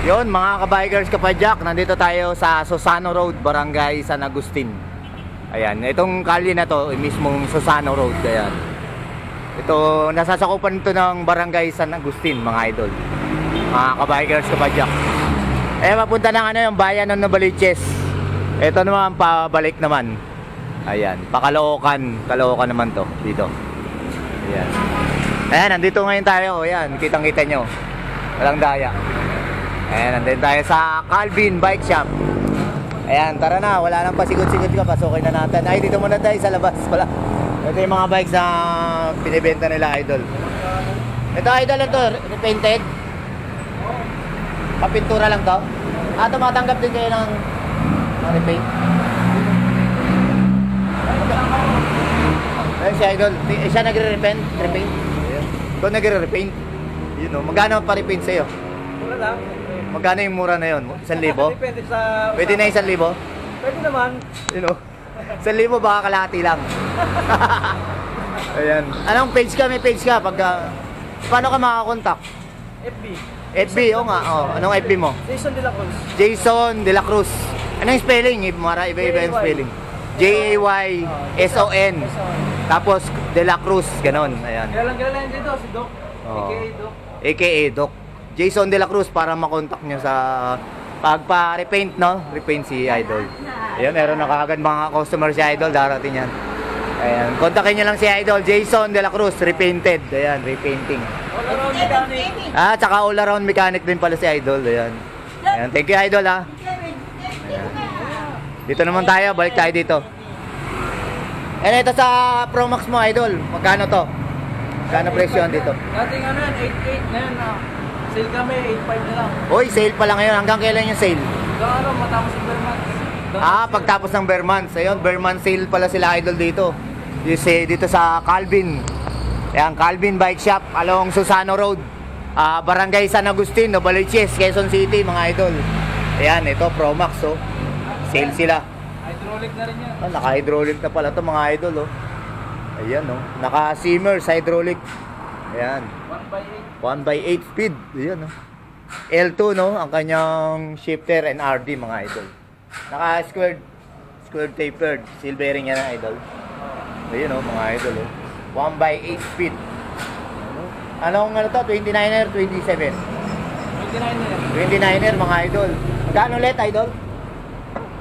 Yun mga kabikers kapadyak, nandito tayo sa Susano Road, Barangay San Agustin. Ayan, itong kalye na to, mismong Susano Road. Ayan. Ito, nasasakupan ito ng Barangay San Agustin, mga idol. Mga kabikers kapadyak. Mapunta ng yung bayan ng Novaliches. Ito naman, pabalik naman. Ayan, Caloocan naman to, dito. Ayan. Ayan, nandito ngayon tayo. Ayan, kitang-kita nyo. Walang daya. Ayan, nandito tayo sa Calvin Bike Shop. Ayan, tara na. Wala nang pasikot-sikot ka. Pasukin na natin. Ay, dito muna tayo sa labas pala. Ito yung mga bikes na binibenta nila, idol. Ito, idol, ito. Repainted. Papintura lang to. Tumatanggap din kayo ng repaint. Ayan si idol. Siya nagre-repaint. Repaint. Ikaw nagre-repaint. Yun o. Magkano pa repaint sa'yo? Mura lang. Magkano yung mura na yun? 1,000? Depende sa... Pwede na 1,000? Pwede naman. You know, 1,000 baka kalahati lang. Ayan. Anong page ka? May page ka? Paano ka makakontakt? FB. FB, o nga. Oh. Anong FB mo? Jason De La Cruz. Jason De La Cruz. Anong spelling? Iba-iba yung spelling. Jayson. Tapos De La Cruz. Ganon. Ayan. Galang dito si Doc. AKA Doc. AKA Doc. Jason De La Cruz para makontak nyo sa pagpa-repaint, no? Repaint si Idol. Ayan, meron na kagad mga customer si Idol, darating yan. Ayan, kontakin nyo lang si Idol, Jason De La Cruz, repainted. Ayan, repainting. All around mechanic. Tsaka all around mechanic din pala si Idol. Ayan. Ayan, thank you Idol, ha. Ayan. Dito naman tayo, balik tayo dito. Ayan, ito sa Pro Max mo, Idol. Magkano to? Magkano presyo dito? Dating ano yan, 8.8 na yan. Sale kami, 8.5 na lang. Uy, sale pa lang ngayon. Hanggang kailan yung sale? Hanggang matapos yung bare months. Pagtapos ng bare months. Ayun, bare months sale pala sila, Idol, dito. Dito sa Calvin. Ayan, Calvin Bike Shop along Susano Road, Barangay San Agustin, Novaliches, Quezon City, mga Idol. Ayan, ito, Pro Max, oh. Sale sila. Hydraulic na rin yan. Naka-hydraulic na pala to, mga Idol, oh. Ayan, oh. Naka-Simmers hydraulic. Ayan. 1x8 speed. Ayan, no? L2, no? Ang kanyang shifter and RD, mga idol. Naka-squared tapered. Seal bearing yan, idol. Ayan, no? Mga idol, oh. 1x8 speed. Anong ano to? 29er, 27? 29er. 29er, mga idol. Magkano ulit, idol?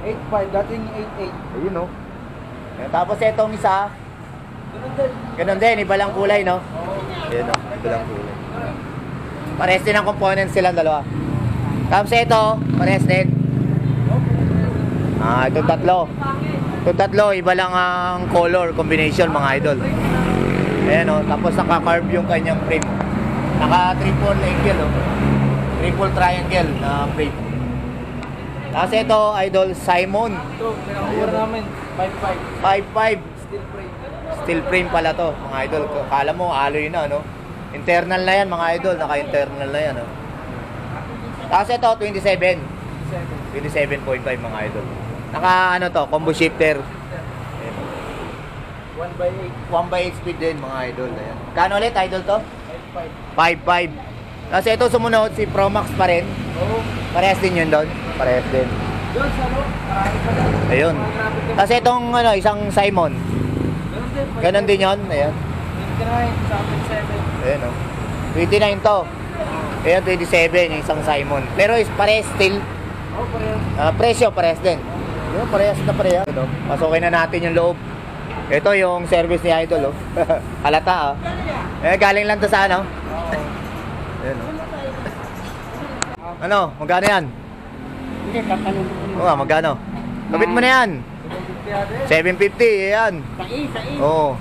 8.5, dating 8.8. Ayun, no? Ayan, tapos itong isa, ganun din, iba lang kulay, no? Ayan, no? Iba lang kulay. Parehas din ang components silang dalawa. Tapos ito, parehas din. Itong tatlo. Itong tatlo, iba lang ang color combination, mga idol. Ayan, o. Tapos naka-carve yung kanyang frame. Naka-triple angle, o. Triple triangle na frame. Tapos ito, idol, Simon. Ito, pinakakuha namin, 5.5. 5.5. Steel frame. Steel frame pala to, mga idol. Kala mo, alloy na, no? Internal na yan, mga idol. Naka-internal na yan, no? Tapos ito, 27. 27.5, mga idol. Naka, ano to, combo shifter. 1x8. 1x8 speed din, mga idol. Ayan. Kano ulit, idol to? 5.5. 5.5. Tapos ito, sumunod, si Pro Max pa rin. Oo. Parehas din yun doon. Parehas din. Doon sa ano, marami pa lang. Ayun. Tapos itong, ano, isang Simon. Ganon din yun. Ayan. 29, sa 7. Ayan, o. 29 to. Ayan, 27, yung isang Simon. Pero is parehas still. Oo, parehas. Presyo, parehas din. Yun, parehas na parehas. Pasukin na natin yung loob. Ito yung service ni Idol, oh. Halata, oh. Galing lang to sa ano? Ayan, oh. Ano, magkano yan? Hindi, tatanong ko. Oo, magkano? Kapit mo na yan. 750, ayan. Oo.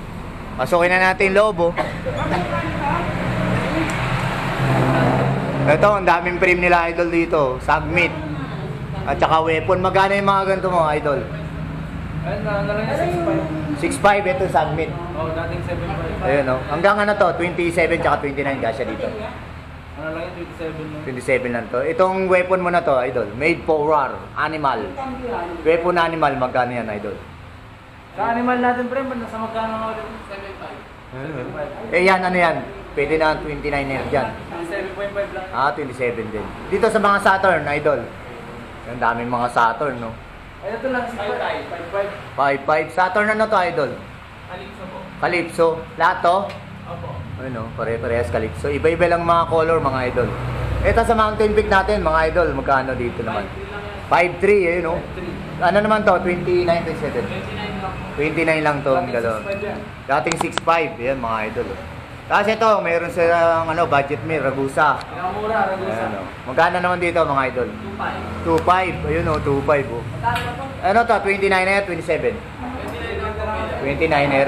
Pasukin na natin yung loob, oh. Ito, ang daming frame nila, Idol, dito. Submit. At saka weapon. Magkano yung mga ganito mo, Idol? Ayun, ano lang yung 6.5, ito submit. Oo, dating 7.5. Ayun, oh. Hanggang ano to, 27 tsaka 29 kasya dito. Ano lang yung 27 lang. 27 lang to. Itong weapon mo na to, Idol. Made for war. Animal. Weapon animal, magkano yan, Idol? Sa animal natin, pre, nasa magkano nga ulit? 7.5. Eh yan, ano yan? Pwede na 29er dyan. 7.5 lang. Ah, 27 din. Dito sa mga Saturn, idol. Ang daming mga Saturn, no? Ay, ito lang, 5.5. 5.5. Saturn ano to, idol? Calypso po. Calypso. Lahat to? Opo. Ano, pare-parehas Calypso. Iba-iba lang mga color, mga idol. Ito sa Mountain Peak natin, mga idol. Magkano dito naman? 5.3, ayun, no? Ano naman to? 29, 27. 29 lang to, ang dalawa. Dating 6.5, yan mga idol. Tapos ito, mayroon silang budget meal, Ragusa. Pinakamura, Ragusa. Ayan, magkano naman dito mga idol? 2.5. 2.5, ayun 2.5 oh. Magkano ba po? Ano to, 29er, 27? 29er,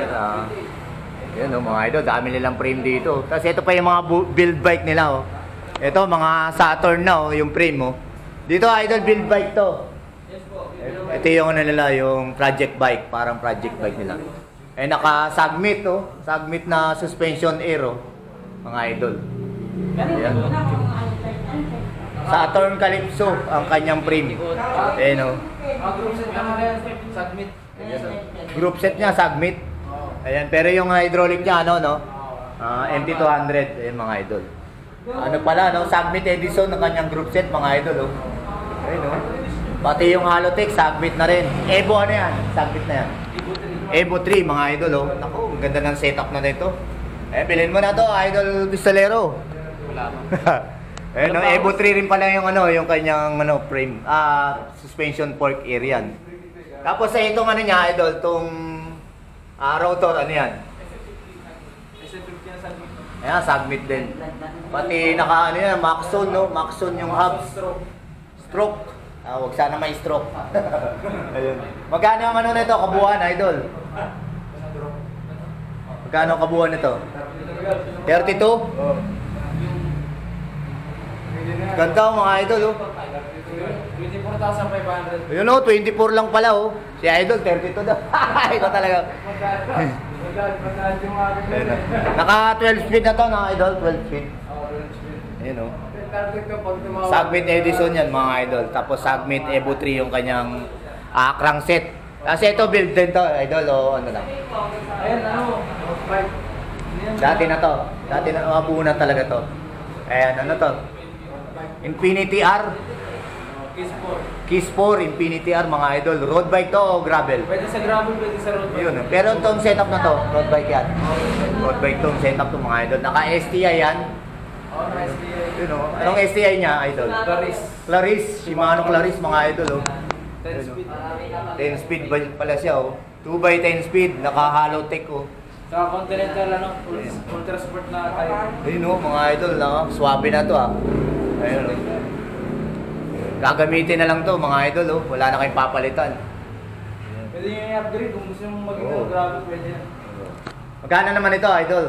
yun mga idol, dami nilang frame dito. Tapos ito pa yung mga build bike nila oh. Ito, mga Saturn na oh, yung frame oh. Dito idol, build bike to. Yes po. Ito yung nila, yung project bike, parang project bike nila. Eh naka-submit oh, submit na suspension air oh, mga idol. Ayan. Saturn Calypso ang kanyang frame. Ayan oh. Group set ka na yan. Submit. Group set niya, submit. Ayan, pero yung hydraulic niya no? MT200, ayan mga idol. Ano pala no, submit Edison ng kanyang group set mga idol oh. Ayan oh. Pati yung Halotech, submit na rin. Evo ano yan? Submit na yan. Evo 3 mga idol oh. Naku, ang ganda ng setup na nito. Eh, bilhin mo na to, idol pistolero. Wala pa. Eh, no, Evo 3 rin pala yung yung kanyang frame. Suspension fork area yan. Tapos sa itong niya, idol, tong rotor, ano yan? SF50 na submit. Ayan, submit din. Pati naka yan, Maxon, no? Maxon yung hub. Stroke. Huwag sana may stroke. Ayun. Magkano ang nito, kabuuan, idol? Magkano ang kabuuan nito? 32? Ganda mga idol, oh. 24,500. Ayun, oh, 24 lang pala, oh. Si idol, 32 daw. Ikaw talaga. Ayun, oh. Naka 12 speed na to, na idol, 12 speed. Ayun, oh. Submit Edison yan mga idol. Tapos Submit Evo 3 yung kanyang crankset. Kasi ito build din to, idol, o ano lang. Ayan, Dati na to. Dati na mabuo na talaga to. Ayan, ano to? Infinity R. Kiss 4, Infinity R mga idol. Road bike to o gravel? Pwede sa gravel, pwede sa road bike. Yun, pero itong setup na to, road bike yan. Road bike tong setup to mga idol. Naka STI yan. Oh, nice. Yun, oh. Anong STI niya, idol? Claris, Shimano Claris mga idol, oh. 10 speed. 10 speed pala siya, oh. 2x10 speed, naka-hollow tech, oh. Sa Continental, ultra sport na tayo. Ayun, oh, mga idol, swabe na to, ah. Ayun, oh. Gagamitin na lang to, mga idol, oh. Wala na kayong papalitan. Pwede nyo i-upgrade kung gusto mong maging Oo. gravel, pwede yan. Magkano naman ito, idol?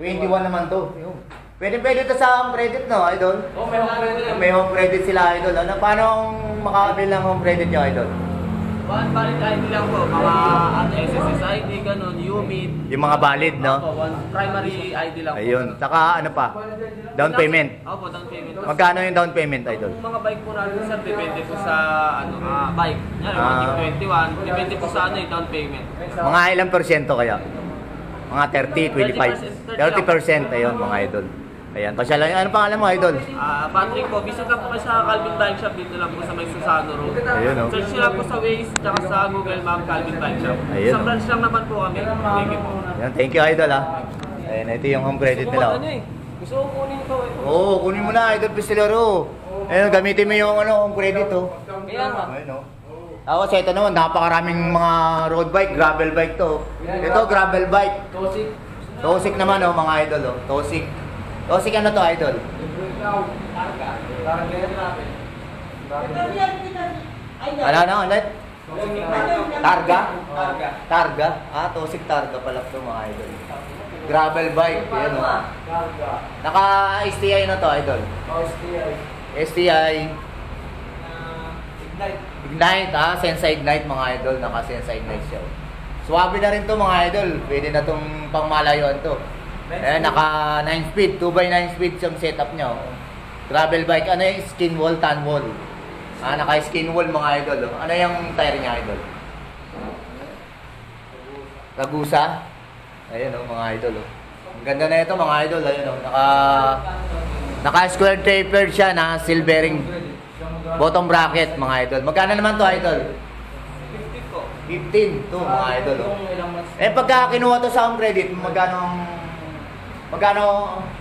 21 naman to. Ayun. Pwede ito sa home credit, no, idol? Oh, may home credit. May home credit sila, idol. Ano, paano makakabil ng home credit nyo, idol? One valid ID lang po, mga SSS ID, ganun, UMID. Yung mga valid, no? Opo, one primary ID lang po. Ayun. Saka ano pa? Down payment. Opo, down payment. Magkano yung down payment, idol? Yung mga bike po natin sir, depende po sa bike. Yan, Ah. 21, depende po sa down payment. Mga ilang porsyento kaya? Mga 30, 25. 30%, ayun, mga idol. Ayan, pasyalan. Ano pangalan mo, idol? Patrick po, visit lang po kayo sa Calvin Bike Shop, dito lang po sa may Susano Road. Ayun, oh. Search nyo lang po sa Waze, tsaka sa Google Map, Calvin Bike Shop. Ayun, Isang oh. branch lang naman po kami. Thank you po. Ayan, thank you, idol, ah. Ayan, ito yung home credit nila. Oh. Gusto ko kunin ito. Oo, kunin mo na, idol Pistolero. Ayun, gamitin mo yung home credit, oh. Kaya nga. Ayun, oh. Tapos ito naman, napakaraming mga road bike, gravel bike to. Ito, gravel bike. Tosik. Tosik naman, oh, mga idol, oh. Tosik. Tosik ano to, idol? Targa yan natin. Ano na, ulit? Targa? Targa. Targa? Tosik Targa pala to, mga idol. Gravel bike, yan, oh. Targa. Naka-STI na to, idol. STI. STI, Ignite. Ignite, Sensa Ignite, mga idol. Naka-Sensa Ignite siya. Swabe na rin to, mga idol. Pwede na tong pangmalayuan to. Eh, naka 9 speed, 2x9 speed yung setup nyo. Gravel bike, ano yung skin wall, tan wall? Naka skin wall mga idol. Oh. Ano yung tire niya, idol? Ragusa. Ayan oh, mga idol oh. Ang ganda na ito mga idol, ayun oh. Naka square tapered siya na silvering bottom bracket mga idol. Magkano naman to idol? 50 po. 15 to mga idol oh. Eh pagka kinuha to sa home credit, magkano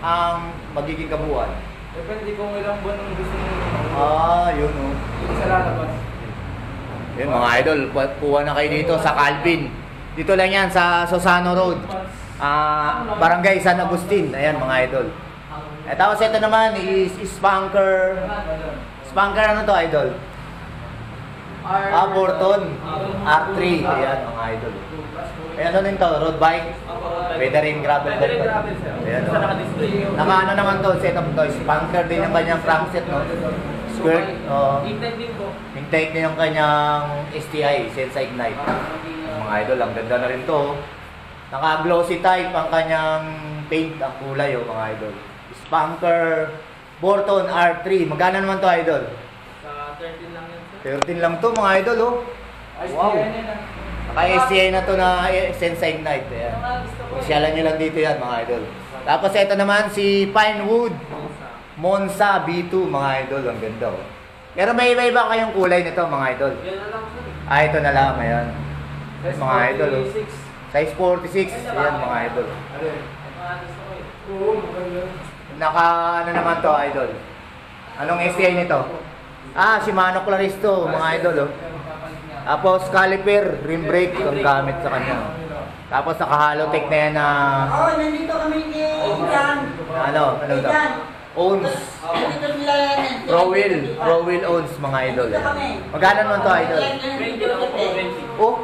ang magiging kabuuan? Depende kung ilang buwan ang gusto mo. Yun oh. Sa lalabas. Yun mga idol, kuha na kayo dito sa Calvin. Dito lang yan sa Susano Road. Barangay San Agustin. Ayan mga idol. Tapos ito naman is Spanker. Spanker ano to idol? Burton. R3. Ayan mga idol. Ayan ano din to? Road bike. Pwede rin gravel Pwede rin bike. gravel, sir. Ayan Sa naka-display. Naka-ano naman to, setup to. Spanker din yung kanyang crankset no? Skirt. Intake din po. Intake din yung kanyang STI, Sensa Ignite. Mga idol, ang ganda na rin to. Naka-glossy type ang kanyang paint, ang kulay mga idol. Spanker Burton R3. Magkano naman to idol? Sa 13 lang yan, sir. 13 lang to mga idol oh. Wow. Naka-STI na to na Sensa Ignite. Ayan. Pasyalan nyo lang dito yan mga idol. Tapos ito naman si Pinewood Monza B2 mga idol. Ang ganda oh. Pero may iba-iba kayong kulay nito mga idol. Yan na lang, sir. Ito na lang, ayan. Mga idol oh. 46. Size 46. Ayan mga idol. Mga gusto ko eh. Oo, maganda. Naka ano naman to idol? Anong STI nito? Shimano Claristo mga idol oh. Tapos caliper, rim brake ang gamit sa kanya. Tapos naka Halotech na yan na nandito kami ni Ijan. ano to? Owns. Nandito sila yan. Pro wheel owns mga idol. Magkano naman to idol? 20 lang po, 20. Oh,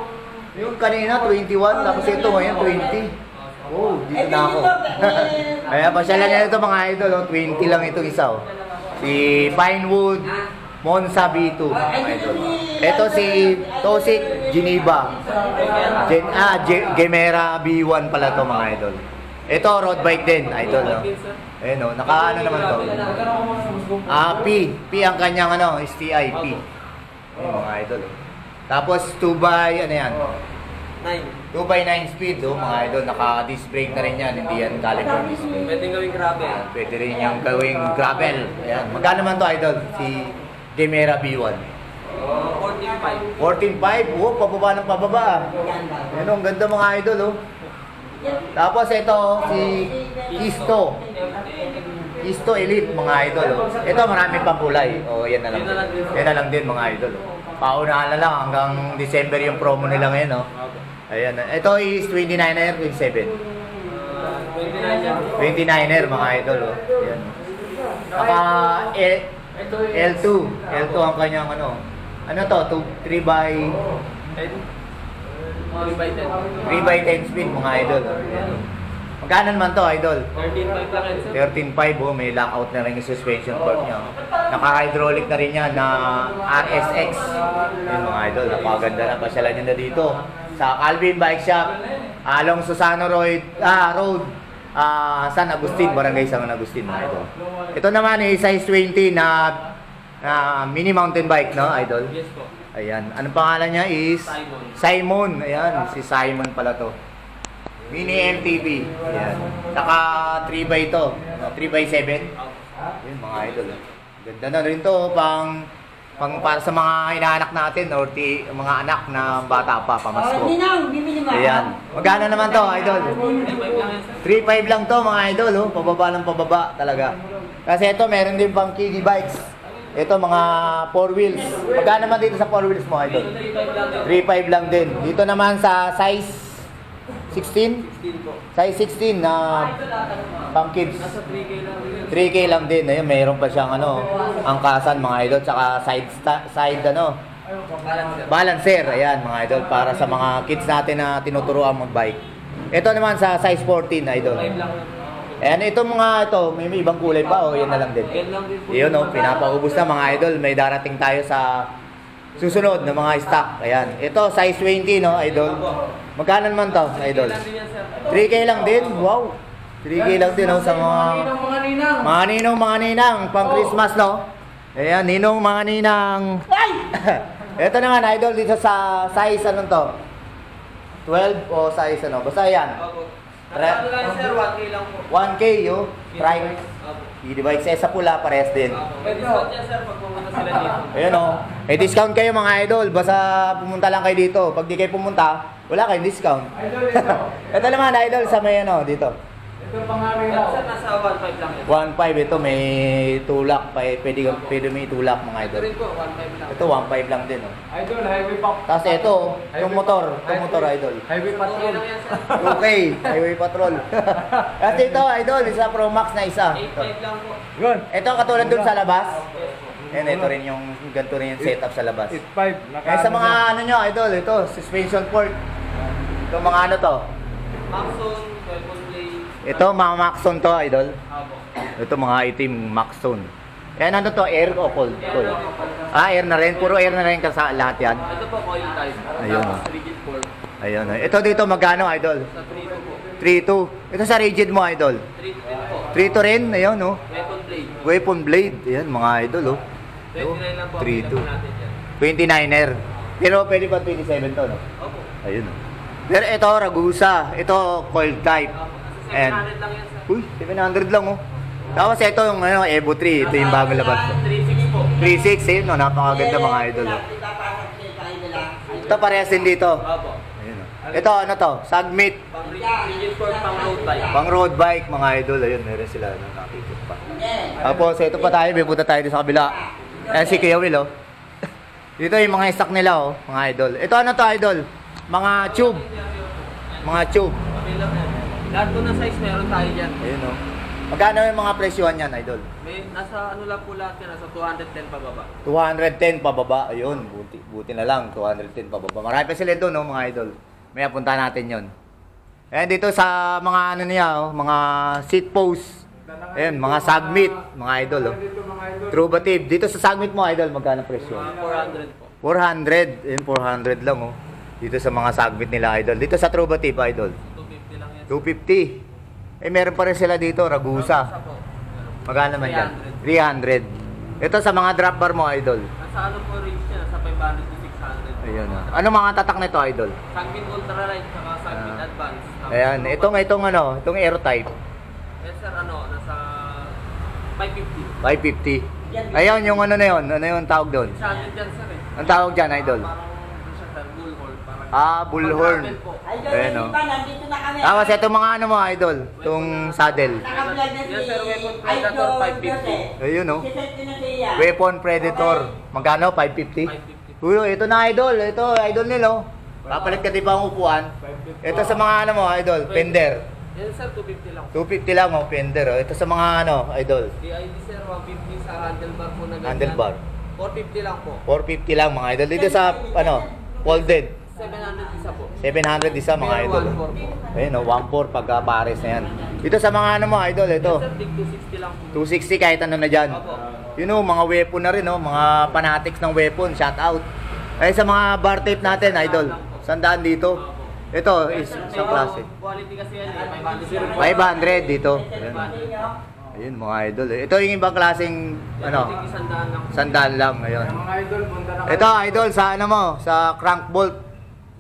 yung kanina 21 tapos ito ngayon 20. Oh, dito na ako. Ayan, pasyalan nyo ito mga idol. 20 lang itong isa. Oh. Si Pinewood Monza B2. Mga idol. Ito si Tosik Geneva. Gemera B1 pala to mga idol. Ito road bike din, idol. No? Ayan o, naka ano naman to. P ang kanyang ano, STI P. Ayan mga idol. Tapos 2x ano yan? 2x9 speed, mga idol, naka-disc brake na rin yan, hindi yan caliper disc brake. Pwede gawing grabe. Pwede rin yung gawing gravel. Ayan. Magkano naman to idol? Si Gemera B1. 14.5. 14.5, pababa ng pababa. Ayan, ang ganda mga idol, oh. Tapos ito, si Isto Elite, mga idol, oh. Ito, marami pang kulay. Yan na lang. Yan na lang din, mga idol, oh. Paunahan na lang hanggang December yung promo nila ngayon, oh. Ayan. Ito is 29er, 27. 29er, mga idol, oh. Ayan. Naka L2. L2 ang kanyang ano. Ano to? 3x 3x10 speed, mga idol. Ayan. Magkano naman to, idol? 13.5 lang yan, sir. 13.5, oh, may lockout na rin yung suspension fork niya. Naka-hydraulic na rin yan na RSX. Yun mga idol, napakaganda na. Pasyalan nyo na dito sa Calvin Bike Shop, along Susano Road, San Agustin, Barangay San Agustin, mga idol. Ito naman ay size 20 na mini mountain bike, no, idol? Yes po. Ayan, anong pangalan niya is? Simon. Ayan, si Simon pala to. Mini MTB. Ayan. Saka 3x to. 3x7. Ayan, mga idol. Ganda na rin to. Pang para sa mga inaanak natin or mga anak na bata pa, pamasko. Ninang, bibili mo. Ayan. Magkano naman to, idol? 3.5 lang to, mga idol. Oh. Pababa ng pababa talaga. Kasi ito, meron din pang kiddie bikes. Ito, mga 4 wheels. Magkano naman dito sa 4 wheels mo, idol? 3.5 lang din. Dito naman sa size 16? Size 16 na pang kids. 3K lang din. Ayun, mayroon pa siyang ano, angkasan, mga idol, tsaka side ano, balancer. Ayan, mga idol, para sa mga kids natin na tinuturuan mag-bike. Ito naman sa size 14, idol. Ayan, ito mga ito, may ibang kulay pa, yan na lang din. Yun, pinapaubos na, mga idol. May darating tayo sa susunod na mga stock. Ayan, ito size 20, no, idol. Magkano naman to, idol? 3K lang din. Wow. 3K lang din, sa mga ninong, mga ninang, pang Christmas, no? Ayan, ninong, mga ninang. Ito naman, idol, dito sa size, anong to? 12 o size ano? Basta yan. Opo. Nasa ano lang sir, 1K lang po. 1K yo. Try. Opo. I-divide sa pula, parehas din. Opo. May discount yan sir pag pumunta sila dito. Ayun o. May discount kayo mga idol. Basta pumunta lang kayo dito. Pag di kayo pumunta, wala kayong discount. Idol, ito. Ito naman idol sa may ano dito. Ito pang-amin Pero mo. sir, nasa 1.5 lang yan. 1.5 ito may tulak. Pwede may tulak mga Ito idol. rin po, 1.5 lang. Ito 1.5 lang din oh. Idol, highway pa. Tapos ito, itong motor idol. Highway Okay patrol. lang yan sir. Okay, highway patrol. At ito idol, isa Pro Max na isa. 8.5 lang po. Yun. Ito katulad dun sa labas. Yes po. Yan, ito rin yung ganito rin yung setup sa labas. 8.5. Kaya sa mga ano nyo idol, ito suspension port. Ito mga ano to. Maxon, weapon blade. Ito mga Maxon to idol. Opo. Ito mga itim Maxon. Yan ano to, air o cold? Air Cold. lang po. Air na rin, puro air na rin ka sa lahat yan. Ito po, coil type. Ayun. Tapos rigid core. Ayun. Ito dito magkano idol? Sa 3 po. 3.2. Ito sa rigid mo idol. 3 din po. 3.2 rin, ayun no. Weapon blade. Weapon blade. Ayan mga idol oh. 29 lang po. 3.2. available natin dyan. 29er. Pero pwede pa 27 to no? Opo. Ayun oh. Pero ito Ragusa. Ito coil type. Opo. Nasa 700 lang yan sir. Uy, 700 lang oh. Tapos ito yung ano, Evo 3. Ito yung bagong labas. 3.6 po. 3.6 eh, no? Napakaganda mga idol oh. Ito parehas din dito. Opo. Ayun oh. Ito ano to? Sagmit. Pang rigid core, pang road bike. Pang road bike mga idol. Ayun, meron sila ano, nakikita pa. Tapos ito pa tayo, may punta tayo dito sa kabila. Ayan si Kuya Will oh. Dito yung mga stock nila oh, mga idol. Ito ano to idol? Mga tube. Mga tube. Available yan. Lahat po ng size meron tayo dyan. Ayun oh. Magkano yung mga presyohan yan idol? May nasa ano lang po lahat yan, nasa 210 pababa. 210 pababa. Ayun, buti na lang. 210 pababa. Marami pa sila doon no, mga idol. May punta natin yon. Ayan dito sa mga ano niya oh, mga seat post. Ayan, mga sagmit, mga idol oh. Dito mga idol. Trubative. Dito sa sagmit mo idol, magkano presyo? Mga 400 po. 400. Ayun, 400 lang oh. Dito sa mga sagmit nila idol. Dito sa Trubative idol. 250 lang yan. 250. Eh meron pa rin sila dito, Ragusa. Ragusa po. Magkano naman yan? 300. Ito sa mga drop bar mo idol. Nasa ano po range niya, nasa 500 to 600. Ayun oh. Ano mga tatak nito idol? Sanguine ultralight, saka sanguine advance. Tapos Ayan, itong ano, itong air type. Yes sir, ano, nasa 550. 550. Ayun, yung ano na yun. Ano yung tawag doon? 600 dyan sir eh. Ang tawag dyan, idol? Parang ano siya sir, bullhorn. Parang Ah, bullhorn. pag-travel po. Idol, Ayan, hindi oh. pa, nandito na kami. Tapos itong mga ano mo, idol. Itong saddle. Naka-vlog na si Yes, sir, weapon predator, 550. Ayun, oh. Siset ko na siya. Weapon Predator. Magkano? 550? 550. Uy, ito na idol. Ito, idol nila. Oh. Papalit ka di ba ang upuan? Ito sa mga ano mo, idol. Fender. Yes sir, 250 lang. 250 lang, oh, Fender. Oh. Ito sa mga ano, idol. DID sir, 150 sa handlebar po na ganyan. Handlebar. 450 lang po. 450 lang, mga idol. Dito sa, ano, folded. 700 isa po. 700 isa, mga idol. Pero 1.4 po. Ayun, oh, 1.4 pagka pares na yan. Dito sa mga ano mo, idol, ito. Yes sir, tig 260 lang po. 260 kahit ano na dyan. Opo. You know, mga weapon na rin, oh, mga fanatics ng weapon, shout out. Ay sa mga bar tape natin, idol. Sandaan dito. Ito is sa klase. Quality kasi yan eh, 500 dito. Ayun. Ayun mga idol. Ito yung ibang klaseng ano, Tig isandaan lang. sandaan lang. Ayun. Mga idol, punta na kayo. Ito idol sa ano mo, sa crank bolt.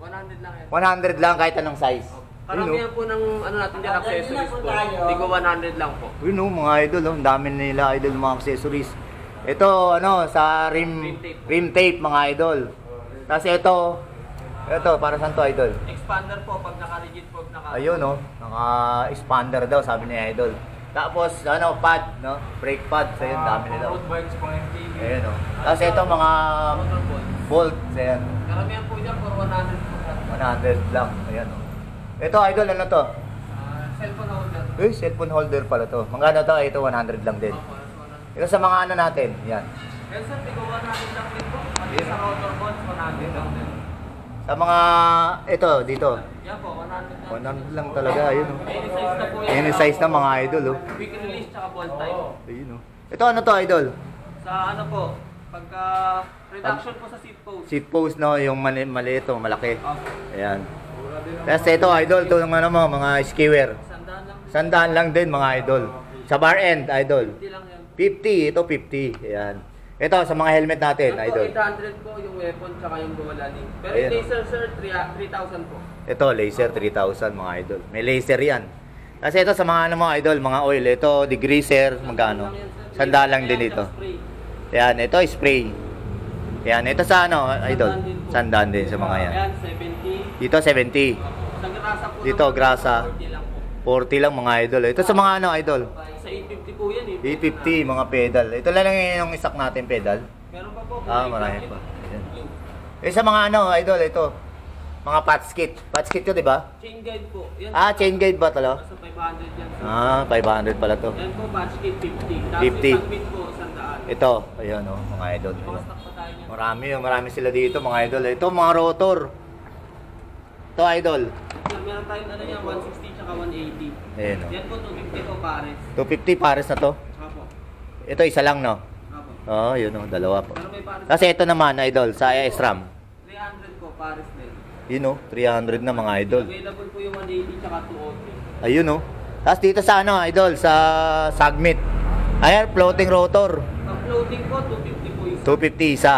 100 lang yan. 100 lang kahit anong size. Karamihan po ng ano natin dyan, accessories po. Tigo 100 lang po. Yun oh, mga idol, oh, ang dami nila idol mga accessories. Ito ano sa rim tape mga idol. Tapos ito para saan to idol? Expander po pag naka-rigid po, Ayun oh, naka-expander daw sabi ni idol. Tapos ano pad, no? Brake pad, sa yun dami nila. Road bikes, pang MTV. Ayun oh. Tapos ito mga motor bolt. bolt, ayan. Karamihan po dyan for 100 po. 100 lang, ayan oh. Ito idol ano to? Cellphone holder. Eh, cellphone holder pala to. Magkano to? Ito 100 lang din. Opo, that's 100. Ito sa mga ano natin, yan. Yes sir, tigo 100 lang din po. Pati sa rotor bolts, 100 lang din. Sa mga ito dito. Yan po, 100 lang. 100 lang talaga, ayun oh. Any size na po yan. Any size na mga idol oh. Quick release tsaka bolt type. Ayun oh. Ito ano to idol? Sa ano po, pagka reduction po sa seat post. Seat post no, yung maliit oh, malaki. Opo. Ayan. Tapos ito idol, ito yung ano mo, mga skewer. Sandaan lang. Sandaan lang din mga idol. Sa bar end, idol. 50 lang yan. 50, ito 50. Ayan. Ito sa mga helmet natin, Yan po, idol. 800 po yung weapon tsaka yung dual landing. Pero Ayan, yung laser sir, 3,000 po. Ito, laser 3,000 mga idol. May laser yan. Kasi ito sa mga ano mga idol, mga oil. Ito, degreaser, magkano? Sandalang din ito. Yan, ito spray. Yan, ito sa ano, idol. Sandaan din sa mga yan. Ayan, 70. Dito, 70. Sa grasa po. Dito, grasa. 40 lang po. 40 lang mga idol. Ito sa mga ano, idol. Sa 850 po yan eh. 850, mga pedal. Ito lang yung stock natin, pedal. Meron pa po. Marami pa. Ayan. Sa mga ano, idol, ito. Mga patch kit. Patch kit ko, di ba? Chain guide po. Yan, Chain guide ba talo? nasa 500 yan. 500 pala to. Yan po, batch kit 50. Tapos 50. yung submit po, 100. Ito, ayun oh, mga idol. Mga Ayan. stock pa tayo niyan. Marami sila dito, mga idol. Ito, mga rotor. Ito, idol. Meron tayong ano yan, 160 tsaka 180. Ayan oh. Yan po, 250 po pares. 250 pares na to. Apo. Ito, isa lang, no? Apo. Yun oh, dalawa po. Pero may pares. Kasi ito naman, idol, sa SRAM. 300 po, pares din. Yun oh, 300 na mga idol. Available po yung 180 tsaka 280. Ayun oh. Tapos dito sa ano, idol, sa Sagmit. Ayan, floating rotor. Pag floating po, 250 po isa. 250 isa.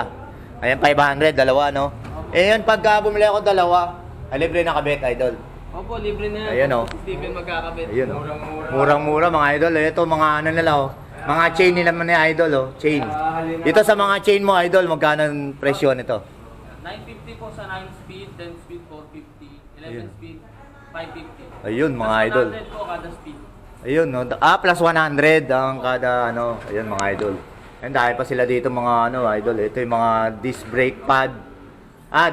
Ayan, 500, dalawa, no? Eh, yun, pagka bumili ako dalawa, libre na kabit, idol. Opo, libre na yan. Ayan, oh. Si Steven magkakabit. Ayun, oh. Murang-mura, mga idol. Ito, mga ano nila, oh. Mga chain nila man ni idol, oh. Chain. Dito sa mga chain mo, idol, magkano ang presyo nito? 950 po sa 9 speed, 10 speed 450, 11 Ayun. speed 550. Ayun, mga Plus idol. 100 po kada speed. Ayun, no? Plus 100 ang kada, ano. Ayun, mga idol. And dahil pa sila dito, mga, ano, idol. Ito yung mga disc brake pad.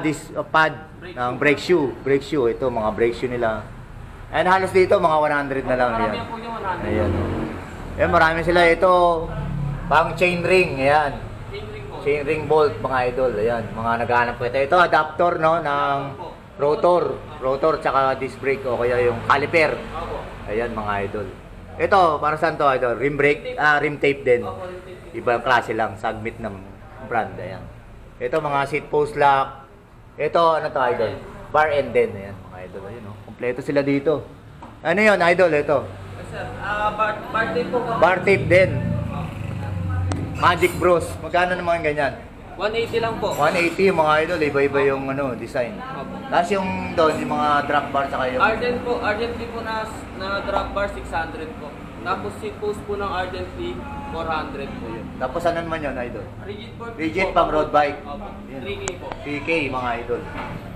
Disc pad ng brake shoe. Brake shoe. Ito, mga brake shoe nila. And halos dito, mga 100 na lang. Marami Yan. po yung 100. Ayan, oh. Ayan, marami sila. Ito, pang chain ring. Ayan. Chain ring po. Chain ring bolt, mga idol. Ayan, mga naghahanap po ito. Ito, adapter, no, ng rotor. Rotor, tsaka disc brake, o kaya yung caliper. Opo. Ayan, mga idol. Ito, para saan to, idol? Rim brake, rim tape din. Opo, rin tape. Ibang klase lang, Sagmit ng brand. Ayan. Ito, mga seat post lock. Ito, ano to, idol? Bar end din. Ayan, mga idol. Ayun, oh. Kompleto sila dito. Ano yun, idol? Ito. Yes, sir. Bar tape po. Bar tape din. Magic Bros. Magkano naman ganyan? 180 lang po. 180 yung mga idol, iba-iba yung ano, design. Opo. Tapos yung doon, yung mga drop bar saka yung... Ardently po na drop bar 600 po. Tapos seat post po ng Ardently 400 po yun. Tapos ano naman yun, idol? Rigid board Rigid po, pang road bike. Opo. Yan. 3K po. 3K mga idol.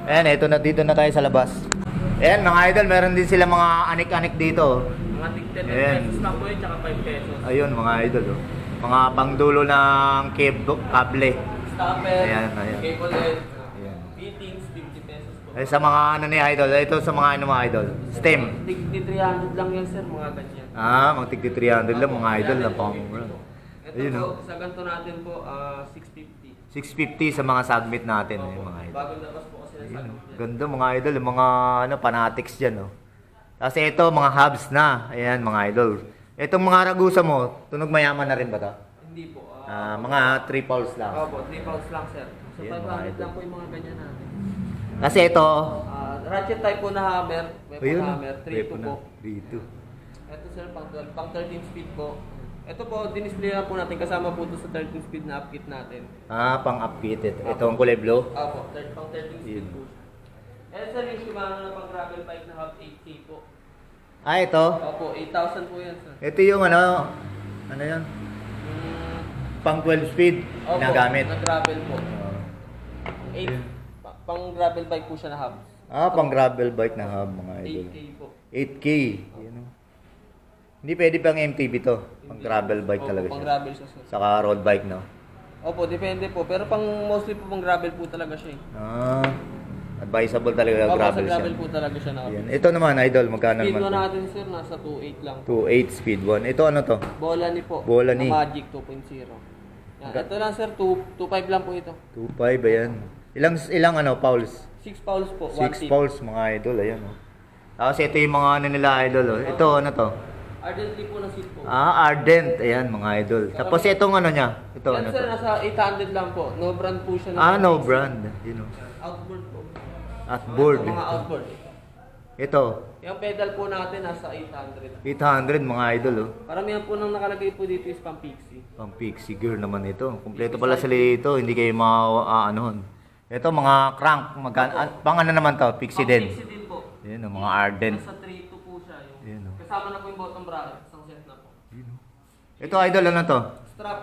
Ayan, ito na, dito na tayo sa labas. Ayan, mga idol, meron din sila mga anik-anik dito. Mga tig 10 Ayan. pesos lang po yun, tsaka 5 pesos. Ayun, mga idol. Oh. Mga pangdulo ng kable. Stopper, Ayan, ayan. cable head, Ayan. fittings, 50 pesos po. Sa mga ano ni idol, ito sa mga ano mga idol. Stem. Tig 300 lang yan sir, mga ganyan. Magtigti 300 lang mga idol na pangmura. Ito Ayun, po, oh. sa ganito natin po, 650. 650 sa mga Sagmit natin, Opo. mga idol. Bagong labas po kasi ng Ayun, sagot oh. yan. Ganda mga idol, yung mga ano, fanatics dyan, oh. Kasi ito, mga hubs na. Ayan, mga idol. Itong mga ragusa mo, tunog mayaman na rin ba to? Hindi po. Mga 3 pulse lang. Opo, 3 pounds lang sir. So Ayan, mga 500 idol. lang po yung mga ganyan natin. Kasi ito, Ratchet type po na hammer, weapon ayun, hammer, 3 weapon po. na. 3-2. Ito sir, pang 13 speed po. Ito po, dinisplay lang po natin kasama po ito sa 13 speed na upkit natin. Pang upbeat ito. Ito ang kulay blue. Opo, pang 13 speed Yun. po. Ito sir, yung Shimano na pang gravel bike na hub 8K po. Ito. Opo, 8,000 po yan sir. Ito yung ano yan? Mm, Pang 12 speed Opo, na gamit. na gravel po. 8, pang gravel bike po siya na hub. Pang gravel bike na hub, mga idol. 8K po. 8K. Yan, oh. Hindi pwede pang MTB to. Pang gravel bike Opo, talaga pang siya. gravel siya sir. Saka road bike, no? Opo, depende po. Pero pang mostly po pang gravel po talaga siya eh. Advisable talaga Opo, sa gravel siya. gravel po talaga siya na. Yan. Ito naman, idol, magkano Speed 1 naman to? natin sir, nasa 2.8 lang. 2.8 speed 1. Ito ano to? Bola ni po. Bola ni. Na Magic 2.0. Yan, ito lang sir, 2.5 lang po ito. 2.5, ayan. Ilang ano, Pauls? 6 fouls po, 6 Pauls, mga idol, ayan, oh. Tapos ito yung mga ano nila, idol, oh. Ito, ano to? Ardently po na seat po. Ardent, ayan, mga idol. Tapos itong ano niya? Ito, Yan ano sir, to? nasa 800 lang po. No brand po siya. No brand. You know. Outboard po. At board. Mga outboard. Ito, Yung pedal po natin, nasa 800. 800 mga idol, oh. Paramihan po nang nakalagay po dito is pang Pixie. Pang pixie gear naman ito. Kompleto pala sila ito, hindi kayo maaanohon. Ito mga crank, pang ano naman to, pixie Pang din. Pixie din po. Ayan o, mga Ardent. Nasa 3.2 po siya. Ayan, oh. Kasama na po yung bottom bracket. Isang set na po. Ito idol, ano to? Strap.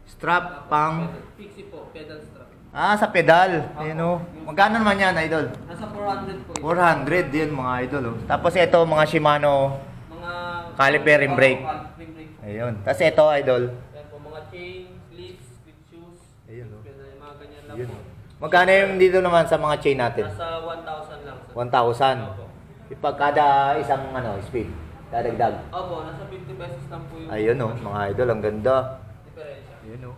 Strap pang... Fixie po, pedal strap. Sa pedal. Ayan o. Magkano naman yan idol? Nasa 400 po. 400 din mga idol o. Tapos ito, mga Shimano Mga caliper rim brake. Rim brake. Ayun. Tapos ito idol. Yan po, mga chain, clips, clip shoes. Ayun, oh. Mga ganyan lang Ayun. po. Magkano yung dito naman sa mga chain natin? Nasa 1,000 lang. 1,000. Ipag kada isang speed. Dadagdag. Opo, nasa 50 pesos lang po yung Ayun o, mga idol. Ang ganda. diferensya. Ayun o.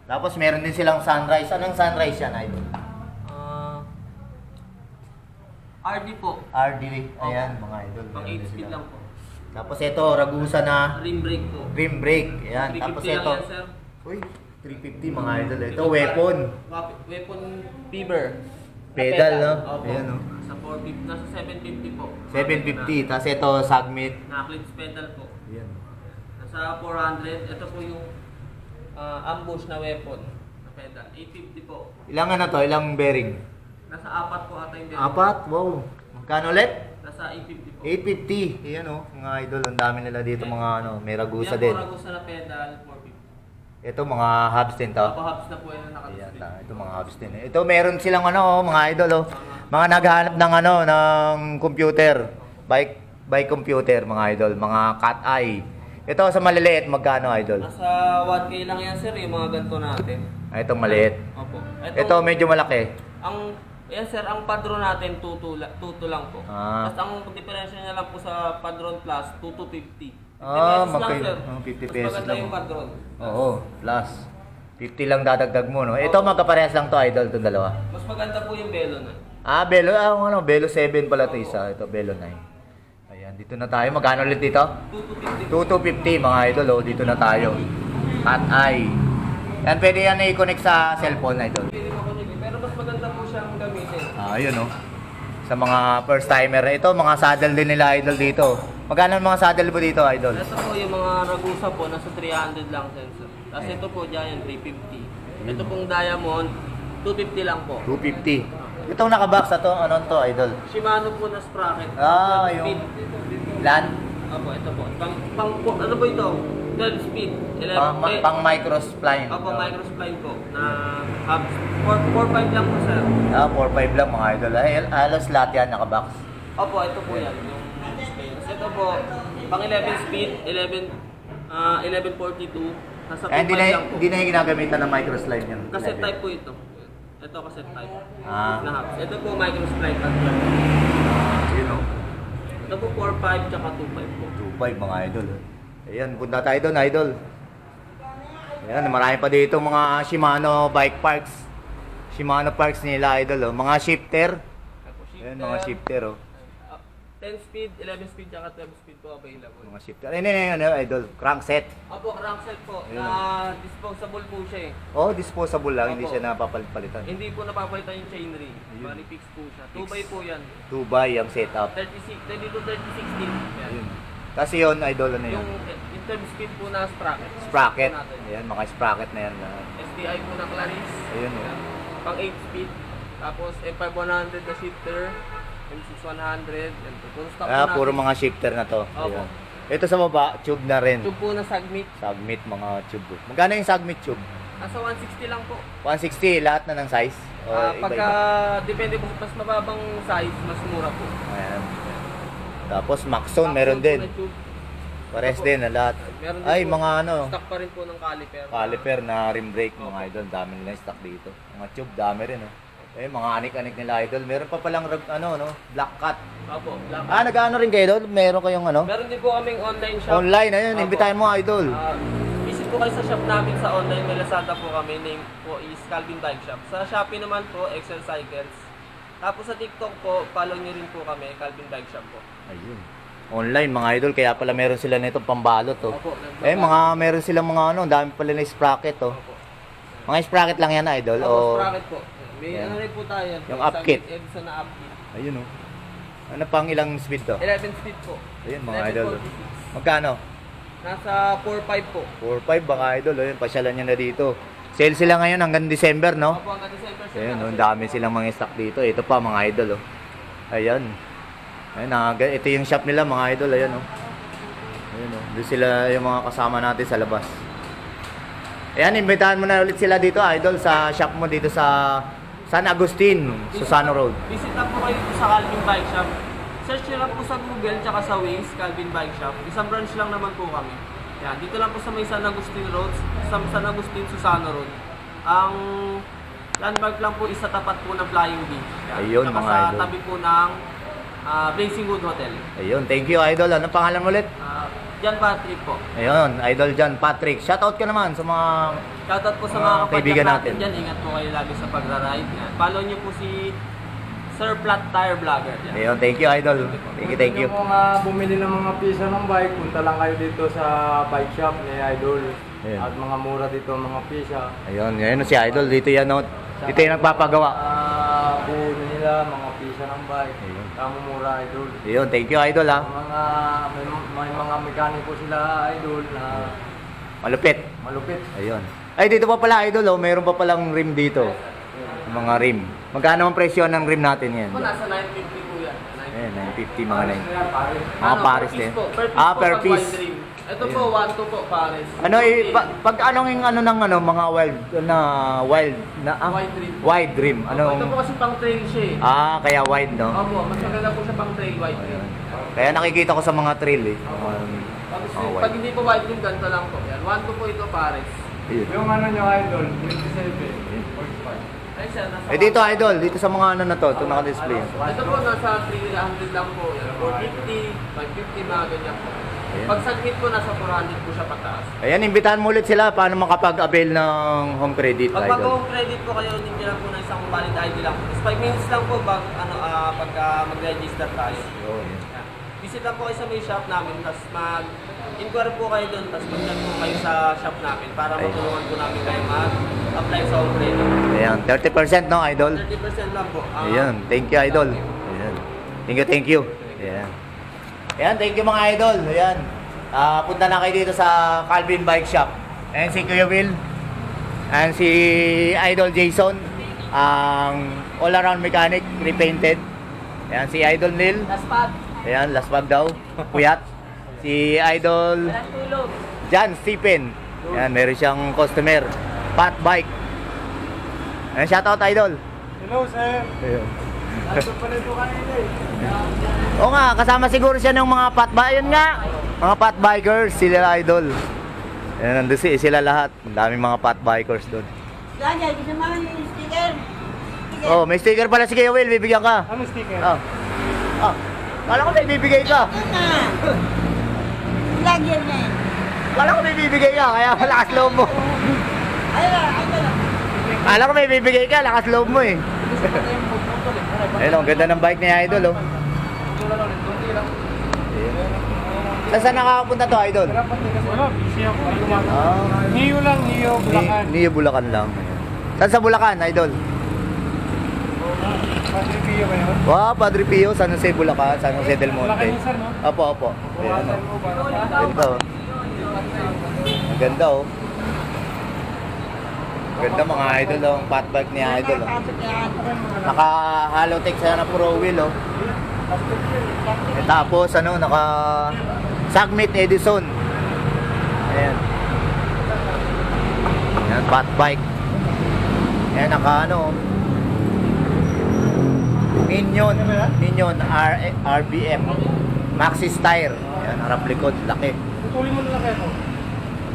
Tapos meron din silang sunrise. Anong sunrise yan idol? RD po. RD. Ayan mga idol. Pang Meron 8 din speed sila. lang po. Tapos ito, Ragusa na Rim brake po. rim brake. Ayan. Tapos 350 lang ito. yan, sir. Uy, 350 mga idol. Ito, weapon. Weapon beaver. Pedal, no? Opo. Ayan, no? Nasa 450, nasa 750 po. 750. Tapos ito, Sagmit. Na-clips pedal po. Ayan. Nasa 400. Ito po yung ambush na weapon. Na pedal. 850 po. Ilang ano to? Ilang bearing? Nasa 4 po ata yung bearing. Apat? Wow. Magkano ulit? Nasa 850 po. 850. Ayan o, mga idol. Ang dami nila dito mga may Ragusa Yan din. po, Ragusa na pedal, 450. Ito mga hubs din to. Hubs na po yan na Ayan, nakadisplay. ito mga hubs din. Ito meron silang mga idol mga naghahanap ng ng computer. Bike computer mga idol, mga cat eye. Ito sa maliliit magkano idol? Nasa 1K lang yan sir, yung mga ganito natin. Itong maliit. Opo. Ito medyo malaki. Yan sir, ang padron natin 2.2 lang po. Ah. Tapos ang diferensya niya lang po sa padron plus 2 to 50. 50 50 pesos lang sir. pesos Mas maganda lang. yung padron. Oo, plus 50 lang dadagdag mo, no? Ito magkaparehas lang to idol, itong dalawa. Mas maganda po yung Belo na. Belo 7 pala to isa. Ito, Belo 9. Ayan, dito na tayo. Magkano ulit dito? 2 to 2250 50. mga idol, oh. Dito na tayo. Cat eye. Yan, pwede yan na i-connect sa cellphone, idol. Pwede mo ko pero mas maganda po siyang gamitin. Ayun, oh. Sa mga first timer. Ito, mga saddle din nila, idol, dito. Magkano ang mga saddle mo dito, idol? Ito po yung mga Ragusa po, nasa 300 lang sensor. Tapos ito po, Giant 350. Ito pong Diamond, 250 lang po. 250. Itong nakabox na to, ano to, idol? Shimano po na sprocket. Yung LAN? Opo, ito po. Ano po ito? 12 speed. 11, Pang microspline. Opo, microspline po. Na hubs. 4.5 lang po sir. 4.5 lang mga idol. Ay, halos lahat yan nakabox. Opo, ito po yan. Yung display. Tapos ito po, pang 11 speed, 1142. Nasa 2.5 lang po. Hindi na yung ginagamitan ng microslide yan. Cassette type po ito. Ito cassette type. Ah. Na hubs. Ito po microspline. Yun o. Ito po 4.5 tsaka 2.5 po. 2.5 mga idol. Ayan, punta tayo doon, idol. Ayan, marami pa dito mga Shimano bike parks. Shimano parks nila, idol. Oh. Mga shifter. Ayan, mga shifter. Oh. 10 speed, 11 speed, tsaka 12 speed po available. Mga shifter. Ayan, idol. Crankset. Opo, crankset po. Ayun. Na disposable po siya eh. Oh, disposable lang. Hindi Opo. siya napapalitan. Hindi po napapalitan yung chainring. Ayun. Bali fix po siya. 2x po yan. 2x ang setup. 36, 22, 30, 16. Yan. Ayun. Kasi yun, idol, ano yun? Yung 10 speed po na sprocket. Sprocket. Po natin. Ayan, mga sprocket na yan. STI po na Clarice. Ayun, oh. Yan. Pang 8 speed. Tapos M5100 na shifter. M6100. Yan po. Puro stock po natin. Puro mga shifter na to. Opo. Ayan. Ito sa baba, tube na rin. Tube po na Sagmit. Sagmit, mga tube. Magkano yung Sagmit tube? Nasa 160 lang po. 160, lahat na ng size? O, Pagka, iba-iba? depende po, mas mababang size, mas mura po. Ayan. Tapos Maxon, meron Maxon din. po na tube. Pares Opo. din na lahat. Meron din Ay, po. mga ano, Stock pa rin po ng caliper. caliper na rim brake, mga Opo. idol. Dami nila stock dito. Mga tube, dami rin. Oh. Eh, mga anik-anik nila, idol. Meron pa palang, black cut. Opo, black. Nag-ano rin kayo doon? Meron kayong Meron din po kaming online shop. Online, ayun. Opo. Imbitahin mo, idol. Visit po kayo sa shop namin sa online. May Lazada po kami. Name po is Calvin Bike Shop. Sa Shopee naman po, Excel Cycles. Tapos sa TikTok po, follow nyo rin po kami, Calvin Bike Shop po. Ayun. Online, mga idol. Kaya pala meron sila nito pambalot, oh. Opo, Meron silang mga dami pala na sprocket, oh. Opo. Mga sprocket lang yan, idol. Opo, sprocket po. May Yan. ano rin po tayo. Yung up kit. Edison na up kit. Ayun, oh. Ano pang ilang speed to? 11 speed po. Ayun, mga idol. 1146. Magkano? Nasa 4.5 po. 4-5 baka idol. Ayun, pasyalan nyo na dito. Sale sila ngayon hanggang December, no? Opo, hanggang December. Ayun, oh, ang dami silang mga stock dito. Ito pa, mga idol, oh. Ayan. Ayun, ito yung shop nila mga idol. Ayan oh. Ayun oh. Doon sila yung mga kasama natin sa labas. Ayan, imbitahan mo na ulit sila dito idol sa shop mo dito sa San Agustin, Susano Road. Visit na po kayo dito sa Calvin Bike Shop. Search nyo lang po sa Google tsaka sa Waze, Calvin Bike Shop. Isang branch lang naman po kami. Yan, dito lang po sa may San Agustin Road, sa San Agustin, Susano Road. Ang landmark lang po is sa tapat po ng Flying V. Yan, Ayun, tsaka mga sa idol. tabi po ng Blazing Wood Hotel. Ayun, thank you idol. Anong pangalan mo ulit? Jan Patrick po. Ayun, idol John Patrick. Shoutout ka naman sa mga Shoutout po sa Mga mga kaibigan kaibigan natin. natin dyan. Ingat po kayo lagi sa pagra-ride. Yan. Follow nyo po si Sir Flat Tire Vlogger. Yan. Ayun, thank you idol. Thank you. Kung bumili ng mga pisa ng bike, punta lang kayo dito sa bike shop ni Idol. Ayan. At mga mura dito mga pisa. Ayun, ayun si idol dito yan oh. Dito yung nagpapagawa. Buo na nila, mga pisa ng bike. Ayun. Tama mura Idol. Ayun, thank you idol ha. May mga mekaniko sila Idol na Malupit. malupit. Ayun. Ay, dito pa pala idol oh, mayroon pa palang rim dito. Mga rim. Magkano ang presyo ng rim natin yan? Po, nasa 950 po yan. Ayun, 950 mga 9. Mga Ano, pares per din. piece po. Per piece Ah, po per pag piece. wide rim. Ito po, 1-2 po, pares. Ano pag anong yung ano ng ano mga wild Wide rim. wide rim. Ito po Ano? kasi pang trail siya eh. Kaya wide no. Opo, mas maganda po siya pang trail wide rim. Kaya nakikita ko sa mga trail eh. Pag hindi po wide rim, ganito lang po. Yan, 1-2 po ito, pares. Ayun. Yung ano nyo Idol, 27, 45. Ay, siya, nasa Eh dito idol, dito sa mga ano na to, ito naka-display. Ito po, nasa 300 lang po. Yan, 450, 550, mga ganyan po. Ayan. Pag sa grid po, nasa 400 po siya pataas. Ayan, imbitahan mo ulit sila paano makapag-avail ng home credit Pag idol. mag-home credit po kayo, hindi lang po na isang valid ID lang po. Tapos 5 minutes lang po bago pagka mag-register tayo. Oh, Yan. Visit lang po kayo sa may shop namin, tapos mag-inquire po kayo doon, tapos mag po kayo sa shop namin para Ayun. matulungan po namin kayo mag-apply sa home credit. Ayan, 30% no idol. 30% lang po. Ayan, thank you idol. Ayan. Thank you. Ayan. Ayan, thank you mga idol. Ayan. Punta na kayo dito sa Calvin Bike Shop. Ayan si Kuya Will. Ayan si Idol Jason. Ang all-around mechanic, repainted. Ayan si Idol Neil. Last pad. Ayan, last bag daw. Puyat. Si Idol Walang tulog. John Stephen. Ayan, meron siyang customer. Pat Bike. Ayan, shoutout idol. Hello sir. Ayan. Nandun pala ito kanina eh. Oo nga, kasama siguro siya ng mga pat bike. Ayun nga, mga pat bikers, sila idol. Ayan, nandun sila lahat. Ang daming mga pat bikers doon. Ganyan, gusto mo yung sticker. Oh, may sticker pala si Kuya Will, bibigyan ka. Ano sticker? Kala ko may bibigay ka. Ano? Lagyan na. Kala ko may bibigay ka, kaya malakas loob mo. Ayun. Kala ko may bibigay ka, lakas loob mo eh. Ayun, ang ganda ng bike ni Idol oh. Saan nakakapunta to Idol? Wala, busy ako. Ah, Niyo lang, Niyo, Bulacan. Niyo Bulacan lang. Saan sa Bulacan, Idol? Padre Pio ba yun? Wow, Padre Pio, San Jose, Bulacan, San Jose del Monte. Bulacan yun, sir, no? Opo. Ayan, Buwasan oh. mo para sa... Ganda oh. Ang ganda oh. Ganda mga idol oh. Ang fat bike ni Idol oh. Naka-halotex siya na pro wheel oh. Eh, tapos ano, naka Sagmit Edison. Ayan. Ayan, fat bike. Ayan, naka ano Minion RBM Maxis tire. Ayan, harap likod, laki. Tutuloy mo na lang ito.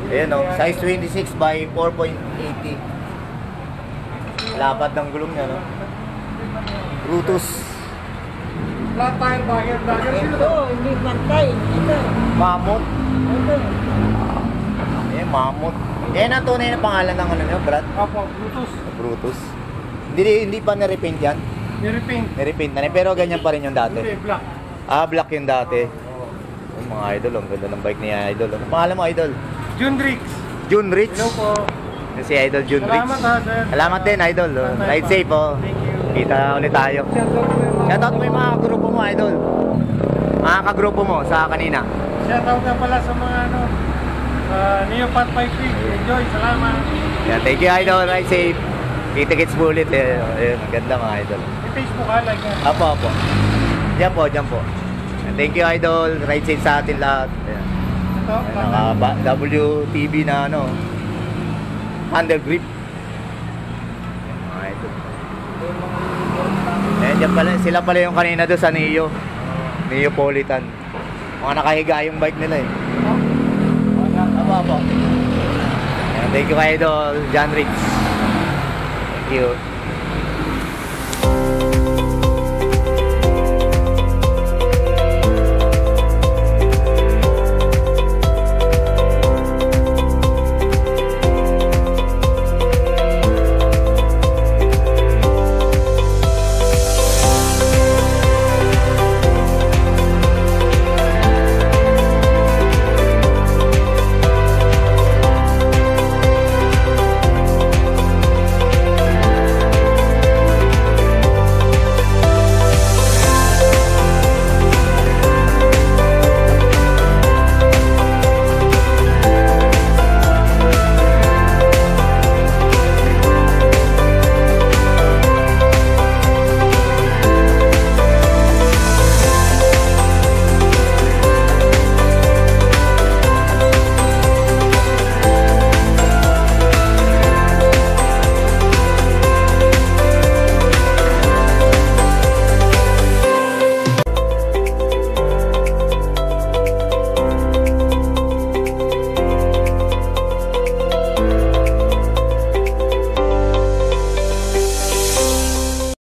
Ayan o, size 26 by 4.80. Lapad ng gulong niya, no? Brutus. Flat tire bagger, bagger sila Ito, hindi pantay. Ito. Mammoth. Ito. Ayan, Mammoth. Ayan ang tunay na pangalan ng ano niyo, Brad? Opo, Bluetooth. Brutus. Hindi pa na-repaint yan? Nirepaint. Na-repaint na rin, pero ganyan pa rin yung dati. Hindi, black. Black yung dati. Oh, mga idol, ang ganda ng bike ni Idol. Ano pangalan mo, Idol? Jundrix. June Rich. Hello po. Si Idol June Rich. Salamat ha, sir. Salamat din, Idol. Ride safe, oh. Thank you. Kita ulit tayo. Shoutout mo yung mga grupo mo, Idol. Mga kagrupo mo sa kanina. Shoutout na pala sa mga ano, Neo Pat Bike Week. Enjoy, salamat. Yeah, thank you, Idol. Ride safe. Kita-kits mo ulit. Ayun, ang ganda mga Idol. I-Facebook ha, like nga. Apo. Diyan po. Thank you, Idol. Ride safe sa atin lahat. Ayan. Ito, Ayan, naka WTB na ano, handle grip. Ayan, ito. Ayan, dyan pala, sila pala yung kanina doon sa Neo. Neopolitan. Mga nakahiga yung bike nila eh. Tama po. Ayan, thank you, Idol. John Riggs. Thank you.